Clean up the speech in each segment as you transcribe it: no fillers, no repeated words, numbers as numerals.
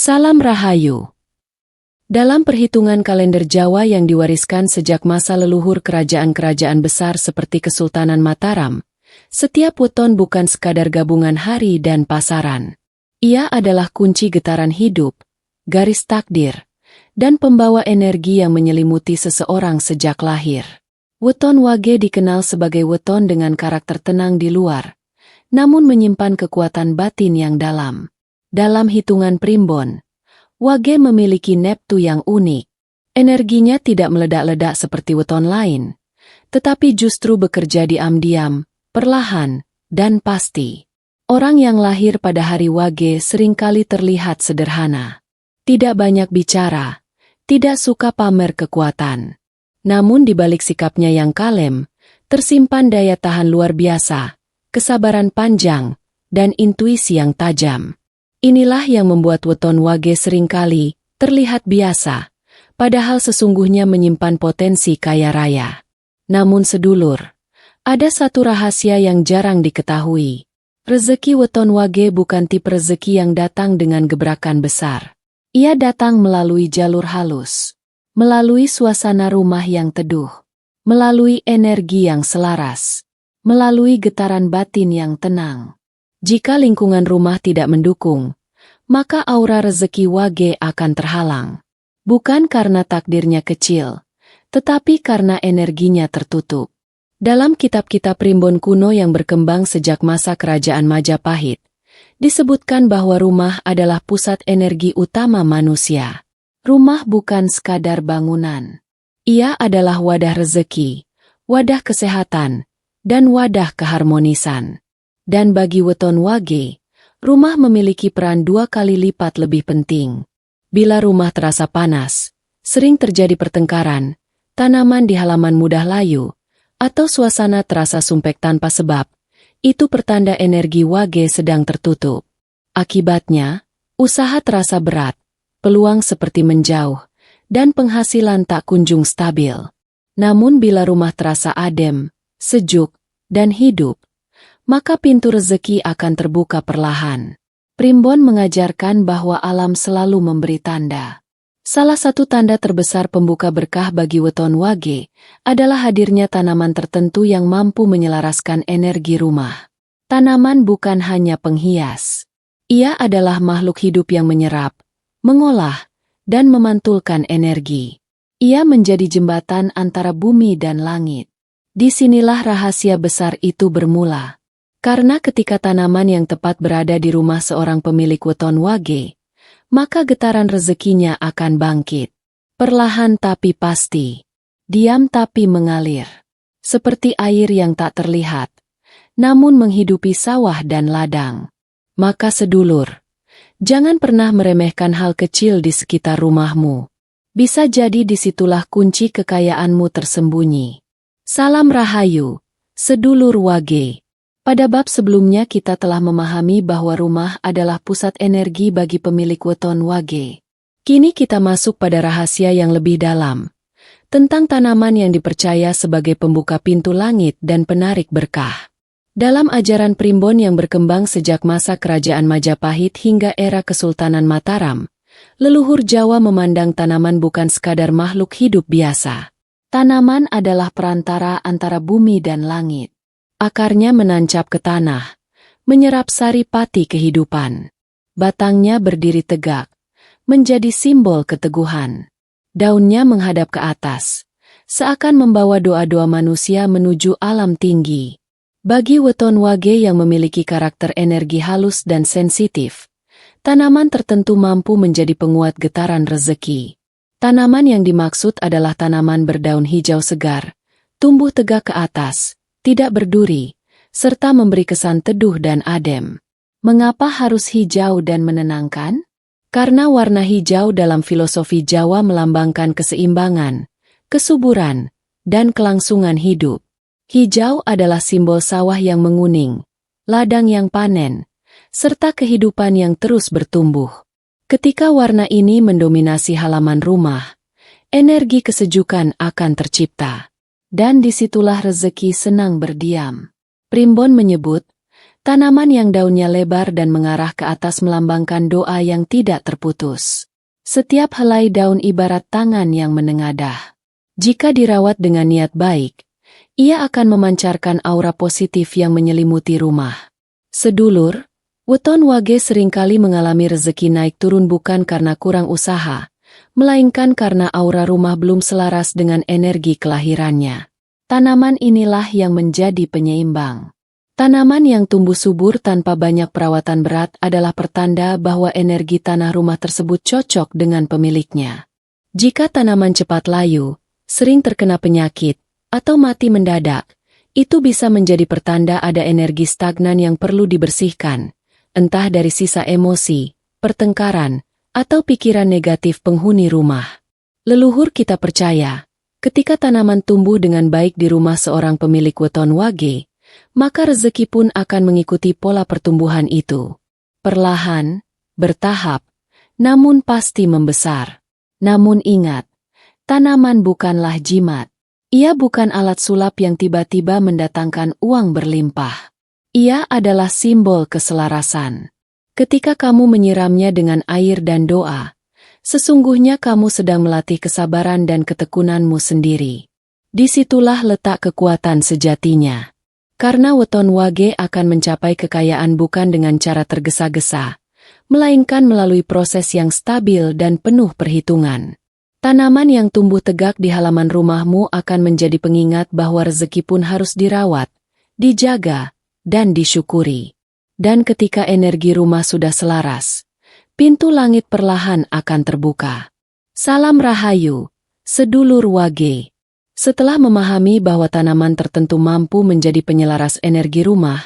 Salam Rahayu. Dalam perhitungan kalender Jawa yang diwariskan sejak masa leluhur kerajaan-kerajaan besar seperti Kesultanan Mataram, setiap weton bukan sekadar gabungan hari dan pasaran. Ia adalah kunci getaran hidup, garis takdir, dan pembawa energi yang menyelimuti seseorang sejak lahir. Weton Wage dikenal sebagai weton dengan karakter tenang di luar, namun menyimpan kekuatan batin yang dalam. Dalam hitungan primbon, Wage memiliki neptu yang unik. Energinya tidak meledak-ledak seperti weton lain, tetapi justru bekerja diam-diam, perlahan, dan pasti. Orang yang lahir pada hari Wage seringkali terlihat sederhana. Tidak banyak bicara, tidak suka pamer kekuatan. Namun di balik sikapnya yang kalem, tersimpan daya tahan luar biasa, kesabaran panjang, dan intuisi yang tajam. Inilah yang membuat weton Wage seringkali terlihat biasa, padahal sesungguhnya menyimpan potensi kaya raya. Namun sedulur, ada satu rahasia yang jarang diketahui. Rezeki weton Wage bukan tipe rezeki yang datang dengan gebrakan besar. Ia datang melalui jalur halus, melalui suasana rumah yang teduh, melalui energi yang selaras, melalui getaran batin yang tenang. Jika lingkungan rumah tidak mendukung, maka aura rezeki Wage akan terhalang. Bukan karena takdirnya kecil, tetapi karena energinya tertutup. Dalam kitab-kitab primbon kuno yang berkembang sejak masa kerajaan Majapahit, disebutkan bahwa rumah adalah pusat energi utama manusia. Rumah bukan sekadar bangunan. Ia adalah wadah rezeki, wadah kesehatan, dan wadah keharmonisan. Dan bagi weton Wage, rumah memiliki peran 2 kali lipat lebih penting. Bila rumah terasa panas, sering terjadi pertengkaran, tanaman di halaman mudah layu, atau suasana terasa sumpek tanpa sebab, itu pertanda energi Wage sedang tertutup. Akibatnya, usaha terasa berat, peluang seperti menjauh, dan penghasilan tak kunjung stabil. Namun bila rumah terasa adem, sejuk, dan hidup, maka pintu rezeki akan terbuka perlahan. Primbon mengajarkan bahwa alam selalu memberi tanda. Salah satu tanda terbesar pembuka berkah bagi weton Wage adalah hadirnya tanaman tertentu yang mampu menyelaraskan energi rumah. Tanaman bukan hanya penghias. Ia adalah makhluk hidup yang menyerap, mengolah, dan memantulkan energi. Ia menjadi jembatan antara bumi dan langit. Disinilah rahasia besar itu bermula. Karena ketika tanaman yang tepat berada di rumah seorang pemilik weton Wage, maka getaran rezekinya akan bangkit. Perlahan tapi pasti. Diam tapi mengalir. Seperti air yang tak terlihat, namun menghidupi sawah dan ladang. Maka sedulur, jangan pernah meremehkan hal kecil di sekitar rumahmu. Bisa jadi disitulah kunci kekayaanmu tersembunyi. Salam Rahayu, sedulur Wage. Pada bab sebelumnya kita telah memahami bahwa rumah adalah pusat energi bagi pemilik weton Wage. Kini kita masuk pada rahasia yang lebih dalam, tentang tanaman yang dipercaya sebagai pembuka pintu langit dan penarik berkah. Dalam ajaran primbon yang berkembang sejak masa kerajaan Majapahit hingga era Kesultanan Mataram, leluhur Jawa memandang tanaman bukan sekadar makhluk hidup biasa. Tanaman adalah perantara antara bumi dan langit. Akarnya menancap ke tanah, menyerap sari pati kehidupan. Batangnya berdiri tegak, menjadi simbol keteguhan. Daunnya menghadap ke atas, seakan membawa doa-doa manusia menuju alam tinggi. Bagi weton Wage yang memiliki karakter energi halus dan sensitif, tanaman tertentu mampu menjadi penguat getaran rezeki. Tanaman yang dimaksud adalah tanaman berdaun hijau segar, tumbuh tegak ke atas, tidak berduri, serta memberi kesan teduh dan adem. Mengapa harus hijau dan menenangkan? Karena warna hijau dalam filosofi Jawa melambangkan keseimbangan, kesuburan, dan kelangsungan hidup. Hijau adalah simbol sawah yang menguning, ladang yang panen, serta kehidupan yang terus bertumbuh. Ketika warna ini mendominasi halaman rumah, energi kesejukan akan tercipta. Dan disitulah rezeki senang berdiam. Primbon menyebut, Tanaman yang daunnya lebar dan mengarah ke atas melambangkan doa yang tidak terputus. Setiap helai daun ibarat tangan yang menengadah. Jika dirawat dengan niat baik, ia akan memancarkan aura positif yang menyelimuti rumah. Sedulur, weton wage seringkali mengalami rezeki naik turun bukan karena kurang usaha, melainkan karena aura rumah belum selaras dengan energi kelahirannya. Tanaman inilah yang menjadi penyeimbang. Tanaman yang tumbuh subur tanpa banyak perawatan berat adalah pertanda bahwa energi tanah rumah tersebut cocok dengan pemiliknya. Jika tanaman cepat layu, sering terkena penyakit, atau mati mendadak, itu bisa menjadi pertanda ada energi stagnan yang perlu dibersihkan, entah dari sisa emosi, pertengkaran, atau pikiran negatif penghuni rumah. Leluhur kita percaya, ketika tanaman tumbuh dengan baik di rumah seorang pemilik weton wage, maka rezeki pun akan mengikuti pola pertumbuhan itu. Perlahan, bertahap, namun pasti membesar. Namun ingat, tanaman bukanlah jimat. Ia bukan alat sulap yang tiba-tiba mendatangkan uang berlimpah. Ia adalah simbol keselarasan. Ketika kamu menyiramnya dengan air dan doa, sesungguhnya kamu sedang melatih kesabaran dan ketekunanmu sendiri. Disitulah letak kekuatan sejatinya. Karena weton wage akan mencapai kekayaan bukan dengan cara tergesa-gesa, melainkan melalui proses yang stabil dan penuh perhitungan. Tanaman yang tumbuh tegak di halaman rumahmu akan menjadi pengingat bahwa rezeki pun harus dirawat, dijaga, dan disyukuri. Dan ketika energi rumah sudah selaras, pintu langit perlahan akan terbuka. Salam Rahayu, sedulur wage. Setelah memahami bahwa tanaman tertentu mampu menjadi penyelaras energi rumah,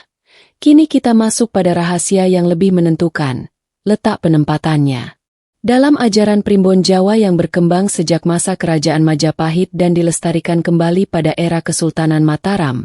kini kita masuk pada rahasia yang lebih menentukan, letak penempatannya. Dalam ajaran primbon Jawa yang berkembang sejak masa kerajaan Majapahit dan dilestarikan kembali pada era Kesultanan Mataram,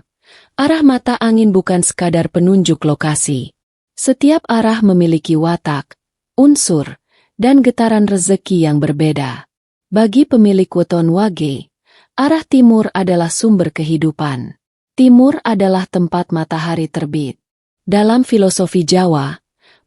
arah mata angin bukan sekadar penunjuk lokasi. Setiap arah memiliki watak, unsur, dan getaran rezeki yang berbeda. Bagi pemilik weton wage, arah timur adalah sumber kehidupan. Timur adalah tempat matahari terbit. Dalam filosofi Jawa,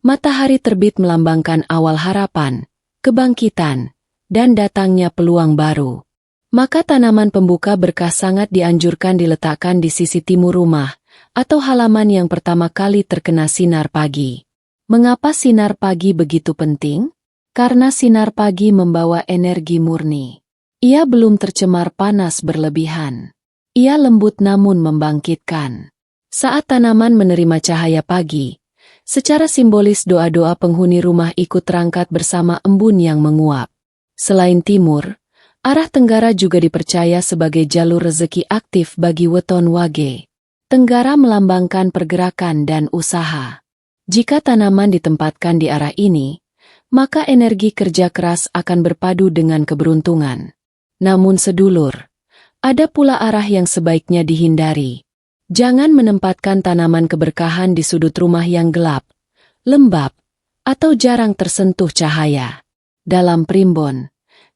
matahari terbit melambangkan awal harapan, kebangkitan, dan datangnya peluang baru. Maka tanaman pembuka berkah sangat dianjurkan diletakkan di sisi timur rumah, atau halaman yang pertama kali terkena sinar pagi. Mengapa sinar pagi begitu penting? Karena sinar pagi membawa energi murni. Ia belum tercemar panas berlebihan. Ia lembut namun membangkitkan. Saat tanaman menerima cahaya pagi, secara simbolis doa-doa penghuni rumah ikut terangkat bersama embun yang menguap. Selain timur, arah tenggara juga dipercaya sebagai jalur rezeki aktif bagi weton wage. Tenggara melambangkan pergerakan dan usaha. Jika tanaman ditempatkan di arah ini, maka energi kerja keras akan berpadu dengan keberuntungan. Namun sedulur, ada pula arah yang sebaiknya dihindari. Jangan menempatkan tanaman keberkahan di sudut rumah yang gelap, lembab, atau jarang tersentuh cahaya. Dalam primbon,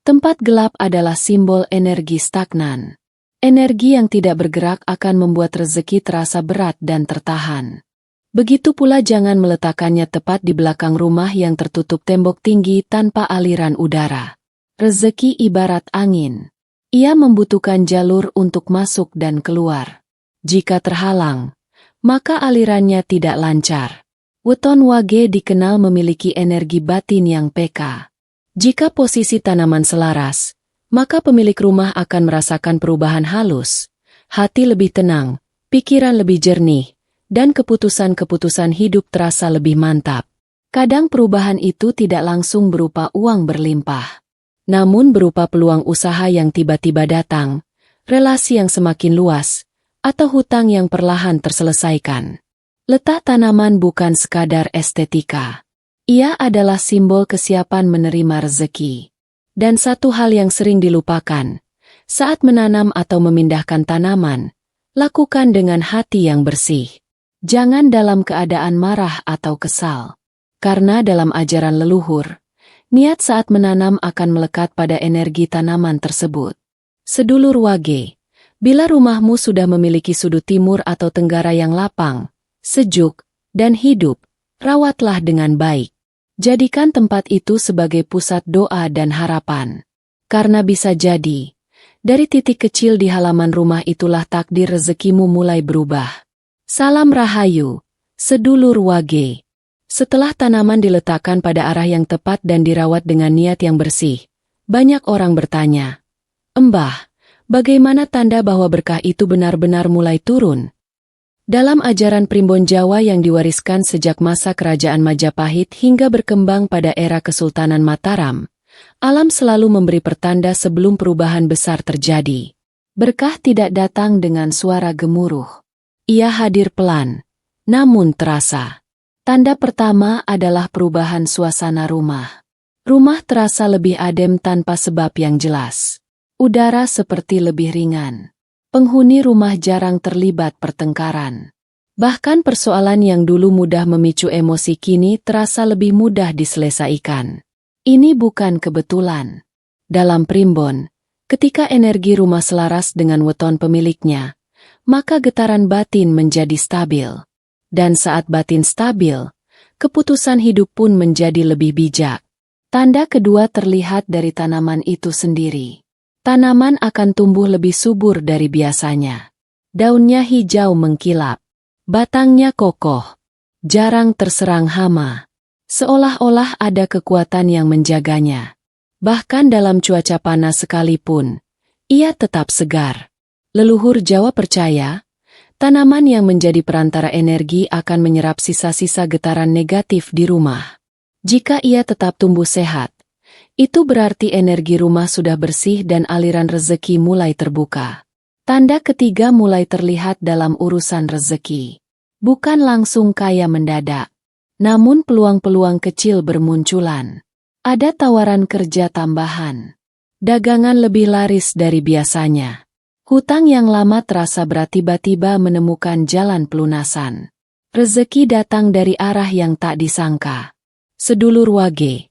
tempat gelap adalah simbol energi stagnan. Energi yang tidak bergerak akan membuat rezeki terasa berat dan tertahan. Begitu pula jangan meletakkannya tepat di belakang rumah yang tertutup tembok tinggi tanpa aliran udara. Rezeki ibarat angin. Ia membutuhkan jalur untuk masuk dan keluar. Jika terhalang, maka alirannya tidak lancar. Weton wage dikenal memiliki energi batin yang peka. Jika posisi tanaman selaras, maka pemilik rumah akan merasakan perubahan halus. Hati lebih tenang, pikiran lebih jernih, dan keputusan-keputusan hidup terasa lebih mantap. Kadang perubahan itu tidak langsung berupa uang berlimpah, namun berupa peluang usaha yang tiba-tiba datang, relasi yang semakin luas, atau hutang yang perlahan terselesaikan. Letak tanaman bukan sekadar estetika. Ia adalah simbol kesiapan menerima rezeki. Dan satu hal yang sering dilupakan, saat menanam atau memindahkan tanaman, lakukan dengan hati yang bersih. Jangan dalam keadaan marah atau kesal. Karena dalam ajaran leluhur, niat saat menanam akan melekat pada energi tanaman tersebut. Sedulur wage, bila rumahmu sudah memiliki sudut timur atau tenggara yang lapang, sejuk, dan hidup, rawatlah dengan baik. Jadikan tempat itu sebagai pusat doa dan harapan. Karena bisa jadi, dari titik kecil di halaman rumah itulah takdir rezekimu mulai berubah. Salam Rahayu, sedulur Wage. Setelah tanaman diletakkan pada arah yang tepat dan dirawat dengan niat yang bersih, banyak orang bertanya, "Embah, bagaimana tanda bahwa berkah itu benar-benar mulai turun?" Dalam ajaran Primbon Jawa yang diwariskan sejak masa Kerajaan Majapahit hingga berkembang pada era Kesultanan Mataram, alam selalu memberi pertanda sebelum perubahan besar terjadi. Berkah tidak datang dengan suara gemuruh. Ia hadir pelan, namun terasa. Tanda pertama adalah perubahan suasana rumah. Rumah terasa lebih adem tanpa sebab yang jelas. Udara seperti lebih ringan. Penghuni rumah jarang terlibat pertengkaran. Bahkan persoalan yang dulu mudah memicu emosi kini terasa lebih mudah diselesaikan. Ini bukan kebetulan. Dalam Primbon, ketika energi rumah selaras dengan weton pemiliknya, maka getaran batin menjadi stabil. Dan saat batin stabil, keputusan hidup pun menjadi lebih bijak. Tanda kedua terlihat dari tanaman itu sendiri. Tanaman akan tumbuh lebih subur dari biasanya. Daunnya hijau mengkilap. Batangnya kokoh. Jarang terserang hama. Seolah-olah ada kekuatan yang menjaganya. Bahkan dalam cuaca panas sekalipun, ia tetap segar. Leluhur Jawa percaya, tanaman yang menjadi perantara energi akan menyerap sisa-sisa getaran negatif di rumah. Jika ia tetap tumbuh sehat, itu berarti energi rumah sudah bersih dan aliran rezeki mulai terbuka. Tanda ketiga mulai terlihat dalam urusan rezeki. Bukan langsung kaya mendadak, namun peluang-peluang kecil bermunculan. Ada tawaran kerja tambahan. Dagangan lebih laris dari biasanya. Hutang yang lama terasa berat tiba-tiba menemukan jalan pelunasan. Rezeki datang dari arah yang tak disangka. Sedulur Wage.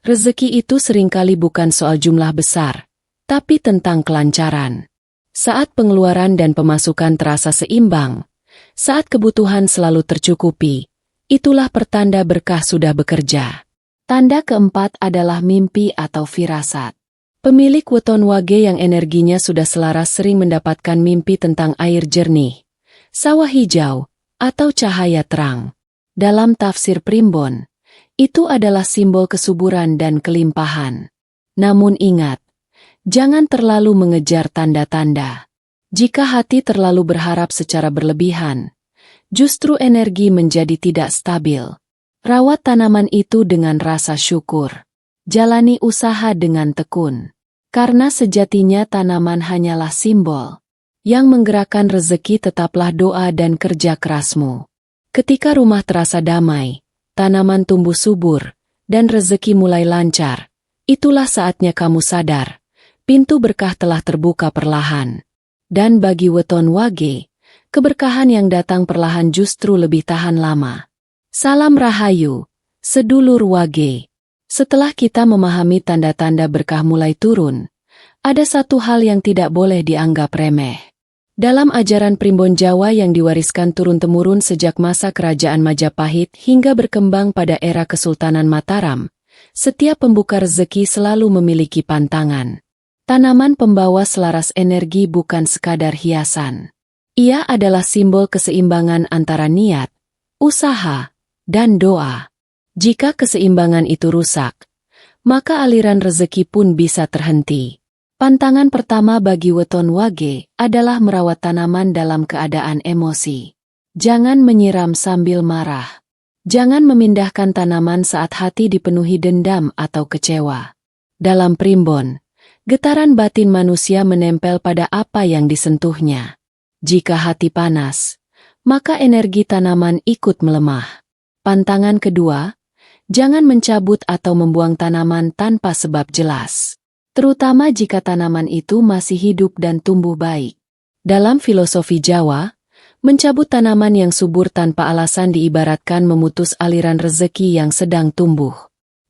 Rezeki itu seringkali bukan soal jumlah besar, tapi tentang kelancaran. Saat pengeluaran dan pemasukan terasa seimbang, saat kebutuhan selalu tercukupi, itulah pertanda berkah sudah bekerja. Tanda keempat adalah mimpi atau firasat. Pemilik weton Wage yang energinya sudah selaras sering mendapatkan mimpi tentang air jernih, sawah hijau, atau cahaya terang. Dalam tafsir Primbon, itu adalah simbol kesuburan dan kelimpahan. Namun ingat, jangan terlalu mengejar tanda-tanda. Jika hati terlalu berharap secara berlebihan, justru energi menjadi tidak stabil. Rawat tanaman itu dengan rasa syukur. Jalani usaha dengan tekun. Karena sejatinya tanaman hanyalah simbol. Yang menggerakkan rezeki tetaplah doa dan kerja kerasmu. Ketika rumah terasa damai, tanaman tumbuh subur, dan rezeki mulai lancar, itulah saatnya kamu sadar, pintu berkah telah terbuka perlahan. Dan bagi weton Wage, keberkahan yang datang perlahan justru lebih tahan lama. Salam Rahayu, sedulur Wage. Setelah kita memahami tanda-tanda berkah mulai turun, ada satu hal yang tidak boleh dianggap remeh. Dalam ajaran Primbon Jawa yang diwariskan turun-temurun sejak masa Kerajaan Majapahit hingga berkembang pada era Kesultanan Mataram, setiap pembuka rezeki selalu memiliki pantangan. Tanaman pembawa selaras energi bukan sekadar hiasan. Ia adalah simbol keseimbangan antara niat, usaha, dan doa. Jika keseimbangan itu rusak, maka aliran rezeki pun bisa terhenti. Pantangan pertama bagi weton Wage adalah merawat tanaman dalam keadaan emosi. Jangan menyiram sambil marah. Jangan memindahkan tanaman saat hati dipenuhi dendam atau kecewa. Dalam Primbon, getaran batin manusia menempel pada apa yang disentuhnya. Jika hati panas, maka energi tanaman ikut melemah. Pantangan kedua, jangan mencabut atau membuang tanaman tanpa sebab jelas. Terutama jika tanaman itu masih hidup dan tumbuh baik. Dalam filosofi Jawa, mencabut tanaman yang subur tanpa alasan diibaratkan memutus aliran rezeki yang sedang tumbuh.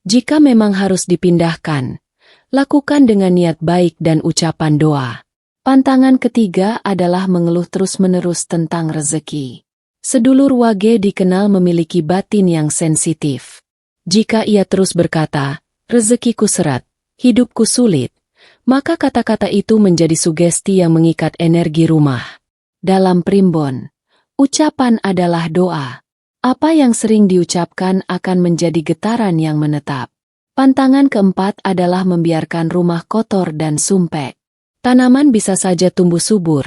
Jika memang harus dipindahkan, lakukan dengan niat baik dan ucapan doa. Pantangan ketiga adalah mengeluh terus-menerus tentang rezeki. Sedulur Wage dikenal memiliki batin yang sensitif. Jika ia terus berkata, rezekiku seret, hidupku sulit, maka kata-kata itu menjadi sugesti yang mengikat energi rumah. Dalam primbon, ucapan adalah doa. Apa yang sering diucapkan akan menjadi getaran yang menetap. Pantangan keempat adalah membiarkan rumah kotor dan sumpek. Tanaman bisa saja tumbuh subur,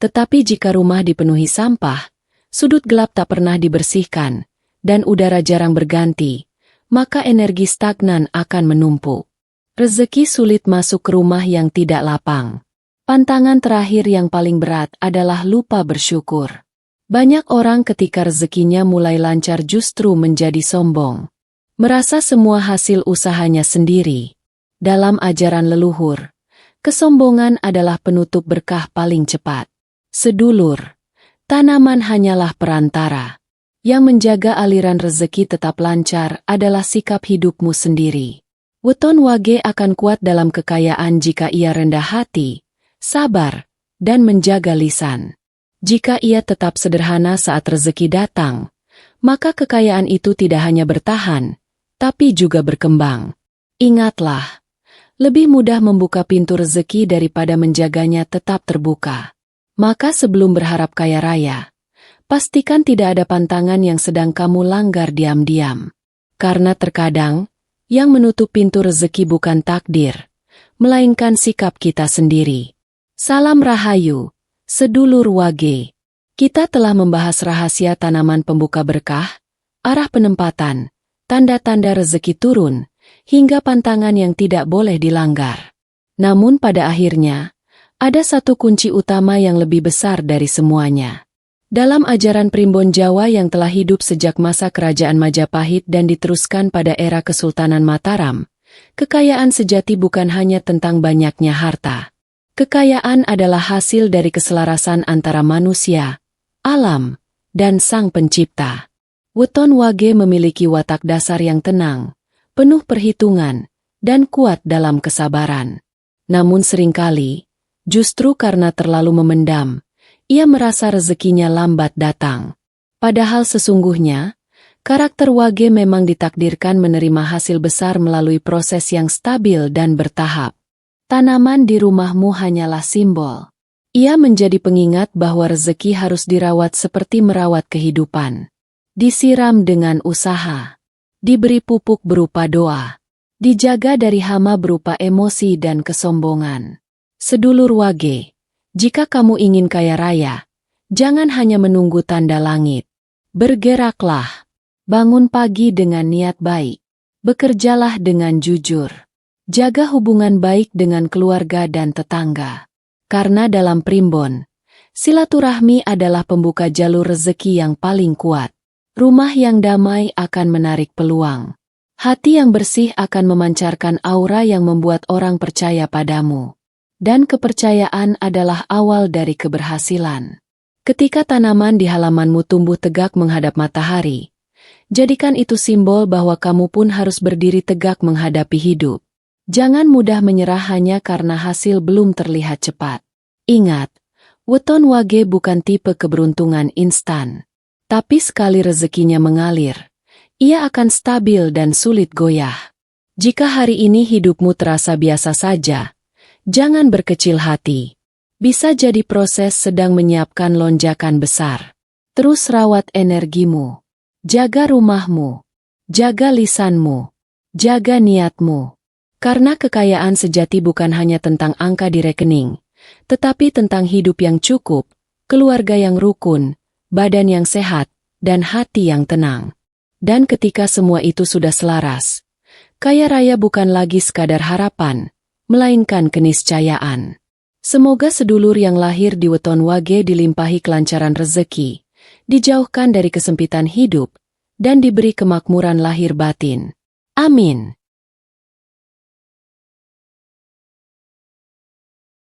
tetapi jika rumah dipenuhi sampah, sudut gelap tak pernah dibersihkan, dan udara jarang berganti, maka energi stagnan akan menumpuk. Rezeki sulit masuk ke rumah yang tidak lapang. Pantangan terakhir yang paling berat adalah lupa bersyukur. Banyak orang ketika rezekinya mulai lancar justru menjadi sombong. Merasa semua hasil usahanya sendiri. Dalam ajaran leluhur, kesombongan adalah penutup berkah paling cepat. Sedulur, tanaman hanyalah perantara. Yang menjaga aliran rezeki tetap lancar adalah sikap hidupmu sendiri. Weton Wage akan kuat dalam kekayaan jika ia rendah hati, sabar, dan menjaga lisan. Jika ia tetap sederhana saat rezeki datang, maka kekayaan itu tidak hanya bertahan, tapi juga berkembang. Ingatlah, lebih mudah membuka pintu rezeki daripada menjaganya tetap terbuka. Maka sebelum berharap kaya raya, pastikan tidak ada pantangan yang sedang kamu langgar diam-diam. Karena terkadang, yang menutup pintu rezeki bukan takdir, melainkan sikap kita sendiri. Salam Rahayu, Sedulur Wage. Kita telah membahas rahasia tanaman pembuka berkah, arah penempatan, tanda-tanda rezeki turun, hingga pantangan yang tidak boleh dilanggar. Namun pada akhirnya, ada satu kunci utama yang lebih besar dari semuanya. Dalam ajaran primbon Jawa yang telah hidup sejak masa kerajaan Majapahit dan diteruskan pada era Kesultanan Mataram, kekayaan sejati bukan hanya tentang banyaknya harta. Kekayaan adalah hasil dari keselarasan antara manusia, alam, dan Sang Pencipta. Weton Wage memiliki watak dasar yang tenang, penuh perhitungan, dan kuat dalam kesabaran. Namun seringkali, justru karena terlalu memendam, ia merasa rezekinya lambat datang. Padahal sesungguhnya, karakter Wage memang ditakdirkan menerima hasil besar melalui proses yang stabil dan bertahap. Tanaman di rumahmu hanyalah simbol. Ia menjadi pengingat bahwa rezeki harus dirawat seperti merawat kehidupan. Disiram dengan usaha, diberi pupuk berupa doa, dijaga dari hama berupa emosi dan kesombongan. Sedulur Wage, jika kamu ingin kaya raya, jangan hanya menunggu tanda langit. Bergeraklah, bangun pagi dengan niat baik, bekerjalah dengan jujur, jaga hubungan baik dengan keluarga dan tetangga. Karena dalam primbon, silaturahmi adalah pembuka jalur rezeki yang paling kuat. Rumah yang damai akan menarik peluang. Hati yang bersih akan memancarkan aura yang membuat orang percaya padamu. Dan kepercayaan adalah awal dari keberhasilan. Ketika tanaman di halamanmu tumbuh tegak menghadap matahari, jadikan itu simbol bahwa kamu pun harus berdiri tegak menghadapi hidup. Jangan mudah menyerah hanya karena hasil belum terlihat cepat. Ingat, Weton Wage bukan tipe keberuntungan instan. Tapi sekali rezekinya mengalir, ia akan stabil dan sulit goyah. Jika hari ini hidupmu terasa biasa saja, jangan berkecil hati. Bisa jadi proses sedang menyiapkan lonjakan besar. Terus rawat energimu, jaga rumahmu, jaga lisanmu, jaga niatmu. Karena kekayaan sejati bukan hanya tentang angka di rekening, tetapi tentang hidup yang cukup, keluarga yang rukun, badan yang sehat, dan hati yang tenang. Dan ketika semua itu sudah selaras, kaya raya bukan lagi sekadar harapan, melainkan keniscayaan. Semoga sedulur yang lahir di Weton Wage dilimpahi kelancaran rezeki, dijauhkan dari kesempitan hidup, dan diberi kemakmuran lahir batin. Amin.